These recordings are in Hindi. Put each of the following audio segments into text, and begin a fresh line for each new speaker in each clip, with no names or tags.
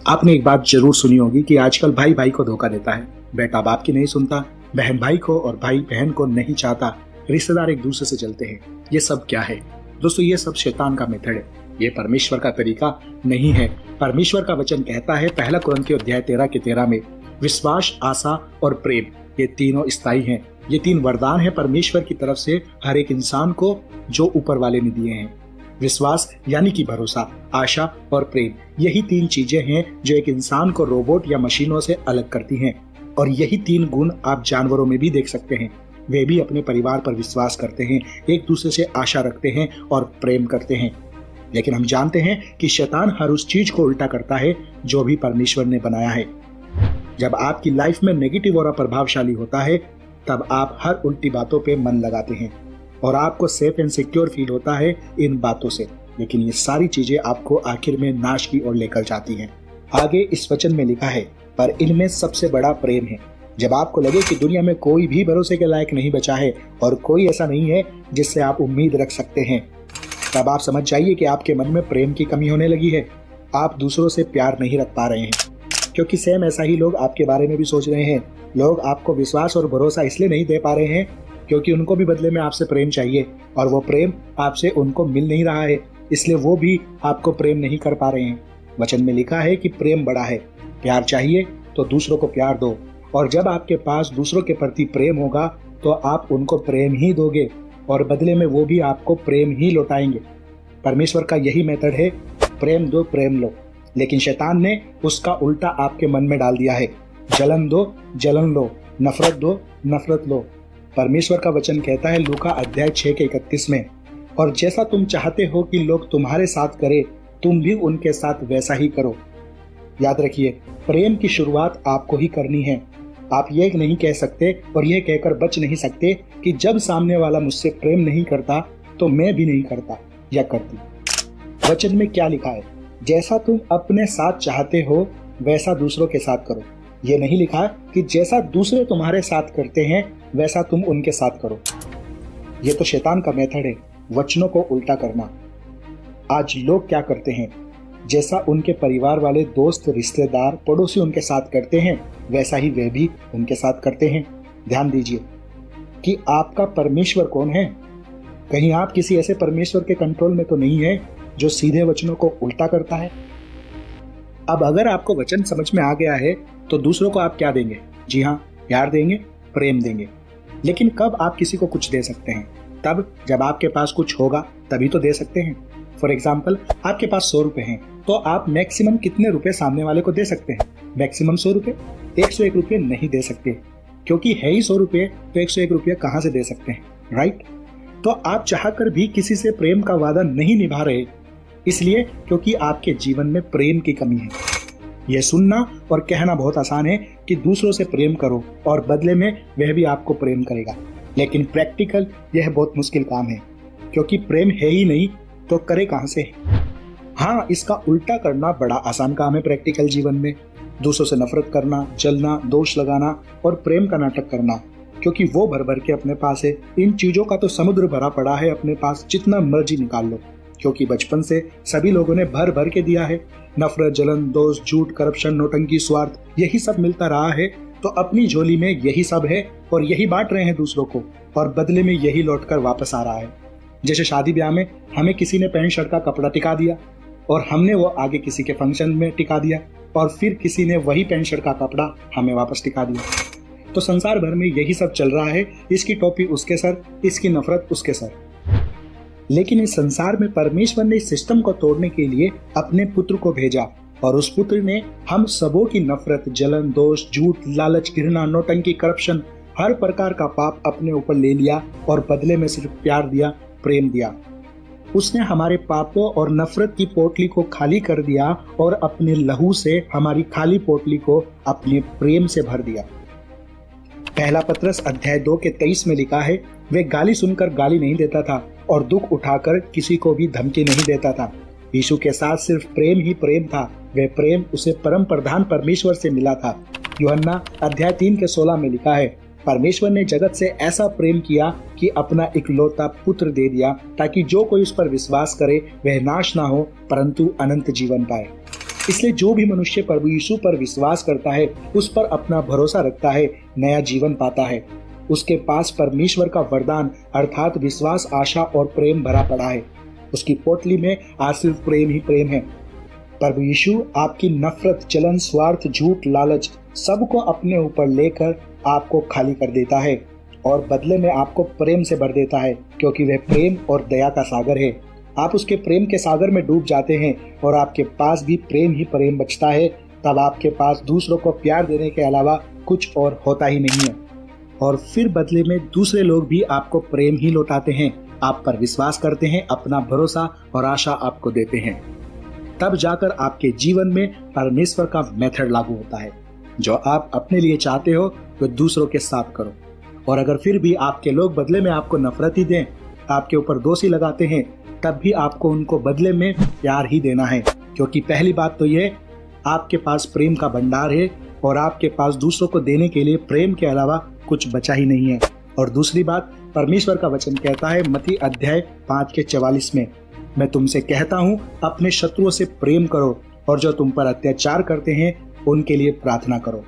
आपने एक बात जरूर सुनी होगी कि आजकल भाई भाई को धोखा देता है, बेटा बाप की नहीं सुनता, बहन भाई को और भाई बहन को नहीं चाहता, रिश्तेदार एक दूसरे से जलते हैं। ये सब क्या है दोस्तों? ये सब शैतान का मेथड है, ये परमेश्वर का तरीका नहीं है। परमेश्वर का वचन कहता है पहला कुरिन्थियों अध्याय 13 के 13 में, विश्वास, आशा और प्रेम ये तीनों स्थायी हैं। ये तीन वरदान है परमेश्वर की तरफ से हर एक इंसान को जो ऊपर वाले ने दिए हैं। विश्वास यानी कि भरोसा, आशा और प्रेम, यही तीन चीजें हैं जो एक इंसान को रोबोट या मशीनों से अलग करती हैं। और यही तीन गुण आप जानवरों में भी देख सकते हैं। वे भी अपने परिवार पर विश्वास करते हैं, एक दूसरे से आशा रखते हैं और प्रेम करते हैं। लेकिन हम जानते हैं कि शैतान हर उस चीज को उल्टा करता है जो भी परमेश्वर ने बनाया है। जब आपकी लाइफ में नेगेटिव और प्रभावशाली होता है तब आप हर उल्टी बातों पे मन लगाते हैं और आपको सेफ एंड सिक्योर फील होता है इन बातों से। लेकिन ये सारी चीजें आपको आखिर में नाश की ओर लेकर जाती हैं। आगे इस वचन में लिखा है, पर इनमें सबसे बड़ा प्रेम है। जब आपको लगे कि दुनिया में कोई भी भरोसे के लायक नहीं बचा है और कोई ऐसा नहीं है जिससे आप उम्मीद रख सकते हैं, तब आप समझ जाइए कि आपके मन में प्रेम की कमी होने लगी है। आप दूसरों से प्यार नहीं रख पा रहे हैं, क्योंकि सेम ऐसा ही लोग आपके बारे में भी सोच रहे हैं। लोग आपको विश्वास और भरोसा इसलिए नहीं दे पा रहे हैं क्योंकि उनको भी बदले में आपसे प्रेम चाहिए और वो प्रेम आपसे उनको मिल नहीं रहा है, इसलिए वो भी आपको प्रेम नहीं कर पा रहे हैं। वचन में लिखा है कि प्रेम बड़ा है, प्यार चाहिए तो दूसरों को प्यार दो, और जब आपके पास दूसरों के प्रति प्रेम होगा तो आप उनको प्रेम ही दोगे और बदले में वो भी आपको प्रेम ही लौटाएंगे। परमेश्वर का यही मेथड है, प्रेम दो प्रेम लो। लेकिन शैतान ने उसका उल्टा आपके मन में डाल दिया है, जलन दो जलन लो, नफरत दो नफरत लो। परमेश्वर का वचन कहता है लूका अध्याय 6 के 31 में, और जैसा तुम चाहते हो कि लोग तुम्हारे साथ करें तुम भी उनके साथ वैसा ही करो। याद रखिए, प्रेम की शुरुआत आपको ही करनी है। आप ये नहीं कह सकते और ये कहकर बच नहीं सकते कि जब सामने वाला मुझसे प्रेम नहीं करता तो मैं भी नहीं करता या करती। वचन में क्या लिखा है? जैसा तुम अपने साथ चाहते हो वैसा दूसरों के साथ करो। ये नहीं लिखा कि जैसा दूसरे तुम्हारे साथ करते हैं वैसा तुम उनके साथ करो। ये तो शैतान का मेथड है, वचनों को उल्टा करना। आज लोग क्या करते हैं? जैसा उनके परिवार वाले, दोस्त, रिश्तेदार, पड़ोसी उनके साथ करते हैं वैसा ही वे भी उनके साथ करते हैं। ध्यान दीजिए कि आपका परमेश्वर कौन है। कहीं आप किसी ऐसे परमेश्वर के कंट्रोल में तो नहीं है जो सीधे वचनों को उल्टा करता है। अब अगर आपको वचन समझ में आ गया है तो दूसरों को आप क्या देंगे? जी हाँ, प्यार देंगे, प्रेम देंगे। लेकिन कब आप किसी को कुछ दे सकते हैं? तब जब आपके पास कुछ होगा तभी तो दे सकते हैं। फॉर एग्जाम्पल, आपके पास 100 रुपए हैं तो आप मैक्सिमम कितने रुपए सामने वाले को दे सकते हैं? मैक्सिमम 100 रुपए। 101 रुपये नहीं दे सकते, क्योंकि है ही 100 रुपये, तो 101 रुपये कहाँ से दे सकते हैं? राइट। तो आप चाहकर भी किसी से प्रेम का वादा नहीं निभा रहे, इसलिए क्योंकि आपके जीवन में प्रेम की कमी है। यह सुनना और कहना बहुत आसान है कि दूसरों से प्रेम करो और बदले में वह भी आपको प्रेम करेगा, लेकिन प्रैक्टिकल यह बहुत मुश्किल काम है, क्योंकि प्रेम है ही नहीं तो करे कहां से? हाँ, इसका उल्टा करना बड़ा आसान काम है प्रैक्टिकल जीवन में। दूसरों से नफरत करना, जलना, दोष लगाना और प्रेम का नाटक करना, क्योंकि वो भर भर के अपने पास है। इन चीजों का तो समुद्र भरा पड़ा है अपने पास, जितना मर्जी निकाल लो, क्योंकि बचपन से सभी लोगों ने भर भर के दिया है। नफरत, जलन, दोष, झूठ, करप्शन, नौटंकी, स्वार्थ, यही सब मिलता रहा है। तो अपनी झोली में यही सब है और यही बांट रहे हैं दूसरों को, और बदले में यही लौटकर वापस आ रहा है। जैसे शादी ब्याह में हमें किसी ने पैंट शर्ट का कपड़ा टिका दिया और हमने वो आगे किसी के फंक्शन में टिका दिया, और फिर किसी ने वही पैंट शर्ट का कपड़ा हमें वापस टिका दिया। तो संसार भर में यही सब चल रहा है, इसकी टोपी उसके सर, इसकी नफरत उसके सर। लेकिन इस संसार में परमेश्वर ने इस सिस्टम को तोड़ने के लिए अपने पुत्र को भेजा, और उस पुत्र ने हम सबों की नफरत, जलन, दोष, झूठ, लालच, घृणा, नौटंकी, करप्शन, हर प्रकार का पाप अपने ऊपर ले लिया और बदले में सिर्फ प्यार दिया, प्रेम दिया। उसने हमारे पापों और नफरत की पोटली को खाली कर दिया और अपने लहू से हमारी खाली पोटली को अपने प्रेम से भर दिया। पहला पत्रस अध्याय 2 के 23 में लिखा है, वे गाली सुनकर गाली नहीं देता था और दुख उठाकर किसी को भी धमकी नहीं देता था। यीशु के साथ सिर्फ प्रेम ही प्रेम था। वह प्रेम उसे परम प्रधान परमेश्वर से मिला था। यूहन्ना अध्याय 3 के 16 में लिखा है, परमेश्वर ने जगत से ऐसा प्रेम किया कि अपना इकलौता पुत्र दे दिया, ताकि जो कोई उस पर विश्वास करे वह नाश ना हो परंतु अनंत जीवन पाए। इसलिए जो भी मनुष्य प्रभु यीशु पर विश्वास करता है, उस पर अपना भरोसा रखता है, नया जीवन पाता है। उसके पास परमेश्वर का वरदान अर्थात विश्वास, आशा और प्रेम भरा पड़ा है। उसकी पोटली में आज सिर्फ प्रेम ही प्रेम है। प्रभु यीशु आपकी नफरत, जलन, स्वार्थ, झूठ, लालच सबको अपने ऊपर लेकर आपको खाली कर देता है और बदले में आपको प्रेम से भर देता है, क्योंकि वह प्रेम और दया का सागर है। आप उसके प्रेम के सागर में डूब जाते हैं और आपके पास भी प्रेम ही प्रेम बचता है। तब आपके पास दूसरों को प्यार देने के अलावा कुछ और होता ही नहीं है। और फिर बदले में दूसरे लोग भी आपको प्रेम ही लौटाते हैं, आप पर विश्वास करते हैं, अपना भरोसा और आशा आपको देते हैं। तब जाकर आपके जीवन में परमेश्वर का मेथड लागू होता है। जो आप अपने लिए चाहते हो वो दूसरों के साथ करो। और अगर फिर भी आपके लोग बदले में आपको नफरत ही दें, आपके ऊपर दोषी लगाते हैं, तब भी आपको उनको बदले में प्यार ही देना है। क्योंकि पहली बात तो ये, आपके पास प्रेम का भंडार है और आपके पास दूसरों को देने के लिए प्रेम के अलावा कुछ बचा ही नहीं है। और दूसरी बात, परमेश्वर का वचन कहता है मत्ती अध्याय 5:44 में, मैं तुमसे कहता हूँ अपने शत्रुओं से प्रेम करो और जो तुम पर अत्याचार करते हैं उनके लिए प्रार्थना करो।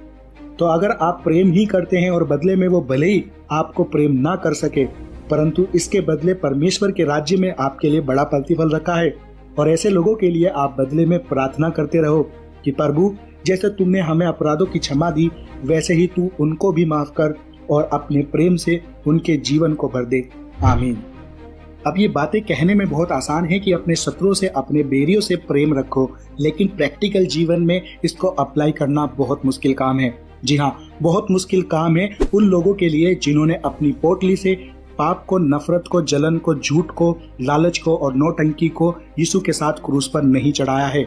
तो अगर आप प्रेम ही करते हैं और बदले में वो भले ही आपको प्रेम ना कर सके, परंतु इसके बदले परमेश्वर के राज्य में आपके लिए बड़ा प्रतिफल रखा है। और ऐसे लोगों के लिए आप बदले में प्रार्थना करते रहो कि प्रभु, जैसे तुमने हमें अपराधों की क्षमा दी, वैसे ही तू उनको भी माफ कर और अपने प्रेम से उनके जीवन को भर दे। आमीन। अब ये बातें कहने में बहुत आसान है कि अपने शत्रुओं से, अपने बैरियों से प्रेम रखो, लेकिन प्रैक्टिकल जीवन में इसको अप्लाई करना बहुत मुश्किल काम है। जी हाँ, बहुत मुश्किल काम है उन लोगों के लिए जिन्होंने अपनी पोटली से पाप को, नफरत को, जलन को, झूठ को, लालच को और नौटंकी को यीशु के साथ क्रूस पर नहीं चढ़ाया है।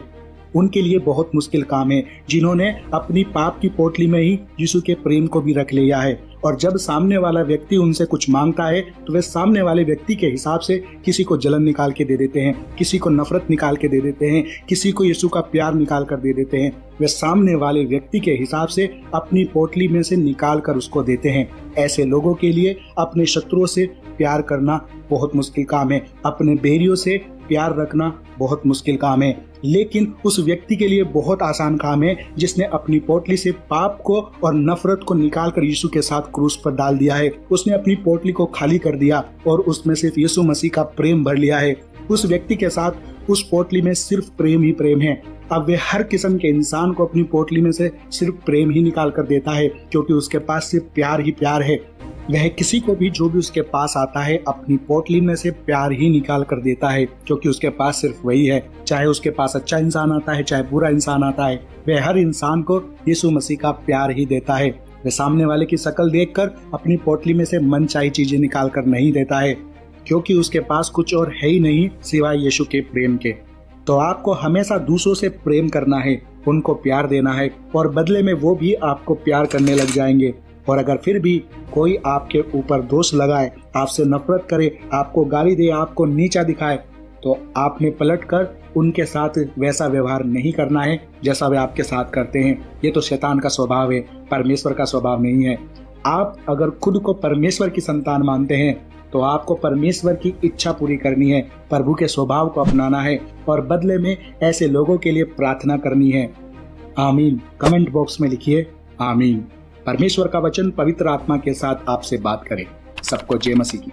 उनके लिए बहुत मुश्किल काम है जिन्होंने अपनी पाप की पोटली में ही यीशु के प्रेम को भी रख लिया है। और जब सामने वाला व्यक्ति उनसे कुछ मांगता है तो वे सामने वाले व्यक्ति के हिसाब से किसी को जलन निकाल के दे देते हैं, किसी को नफरत निकाल के दे देते हैं, किसी को यीशु का प्यार निकाल कर दे देते हैं। वे सामने वाले व्यक्ति के हिसाब से अपनी पोटली में से निकाल कर उसको देते हैं। ऐसे लोगों के लिए अपने शत्रुओं से प्यार करना बहुत मुश्किल काम है, अपने बैरियों से प्यार रखना बहुत मुश्किल काम है। लेकिन उस व्यक्ति के लिए बहुत आसान काम है जिसने अपनी पोटली से पाप को और नफरत को निकाल कर यीशु के साथ क्रूस पर डाल दिया है। उसने अपनी पोटली को खाली कर दिया और उसमें सिर्फ यीशु मसीह का प्रेम भर लिया है। उस व्यक्ति के साथ उस पोटली में सिर्फ प्रेम ही प्रेम है। अब वे हर किस्म के इंसान को अपनी पोटली में से सिर्फ प्रेम ही निकाल कर देता है, क्योंकि उसके पास सिर्फ प्यार ही प्यार है। वह किसी को भी जो भी उसके पास आता है अपनी पोटली में से प्यार ही निकाल कर देता है, क्योंकि उसके पास सिर्फ वही है। चाहे उसके पास अच्छा इंसान आता है, चाहे बुरा इंसान आता है, वह हर इंसान को यीशु मसीह का प्यार ही देता है। वह सामने वाले की शक्ल देखकर अपनी पोटली में से मनचाही चीजें निकाल कर नहीं देता है, क्योंकि उसके पास कुछ और है ही नहीं सिवाय यीशु के प्रेम के। तो आपको हमेशा दूसरों से प्रेम करना है, उनको प्यार देना है और बदले में वो भी आपको प्यार करने लग जाएंगे। और अगर फिर भी कोई आपके ऊपर दोष लगाए, आपसे नफरत करे, आपको गाली दे, आपको नीचा दिखाए, तो आपने पलटकर उनके साथ वैसा व्यवहार नहीं करना है जैसा वे आपके साथ करते हैं। ये तो शैतान का स्वभाव है, परमेश्वर का स्वभाव नहीं है। आप अगर खुद को परमेश्वर की संतान मानते हैं तो आपको परमेश्वर की इच्छा पूरी करनी है, प्रभु के स्वभाव को अपनाना है और बदले में ऐसे लोगों के लिए प्रार्थना करनी है। आमीन। कमेंट बॉक्स में लिखिए आमीन। परमेश्वर का वचन पवित्र आत्मा के साथ आपसे बात करे। सबको जय मसीह की।